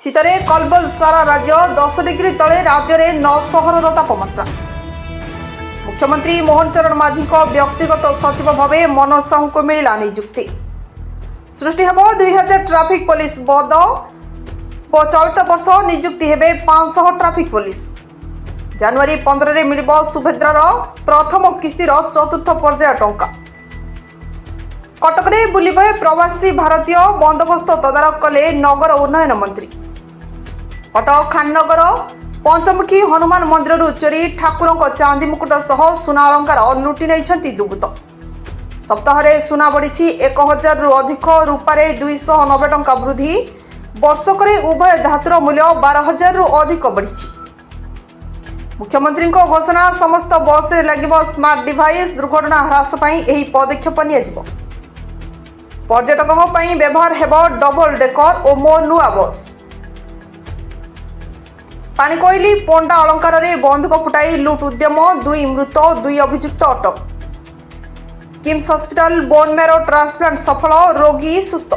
शीतरे कलबल सारा राज्य 10 डिग्री तले राज्य में 9 सहर तापमात्रा। मुख्यमंत्री मोहन चरण माझी व्यक्तिगत सचिव भाव मनोज साहू को मिला नियुक्ति। सृष्टि हेब 2000 ट्राफिक पुलिस पद। चलित वर्ष नियुक्ति हेबे 500 ट्राफिक पुलिस। जनवरी 15 रे मिलिब सुभद्रार प्रथम किस्तिर चतुर्थ पर्याय टंका। कटकरे बुलिबे प्रवासी भारतीय बंदोबस्त तदारख कले नगर उन्नयन मंत्री। कटक खाननगर पंचमुखी हनुमान मंदिर चोरी ठाकुरों चांदी मुकुट सह सुना अलंकार लुटि नहीं दुर्बृत्त। सप्ताह सुना बढ़ी 1000 रु अधिक, रूपारे 290 टंका वृद्धि। वर्षक उभय धातुर मूल्य 12,000 रु अधिक बढ़ी। मुख्यमंत्री घोषणा, समस्त बस रे लगिबो स्मार्ट डिवाइस। दुर्घटना ह्रास पई एही पदक्षेप नियाजिबो। पर्यटकों पई व्यवहार हेबो डबल डेकर और मो नुआ बस। पानीकोइली पोंडा अलंकार रे बंधुक फुटाई लुट उद्यम, 2 मृत 2 अभियुक्त अटक। KIMS hospital bone marrow transplant सफल, रोगी सुस्थ।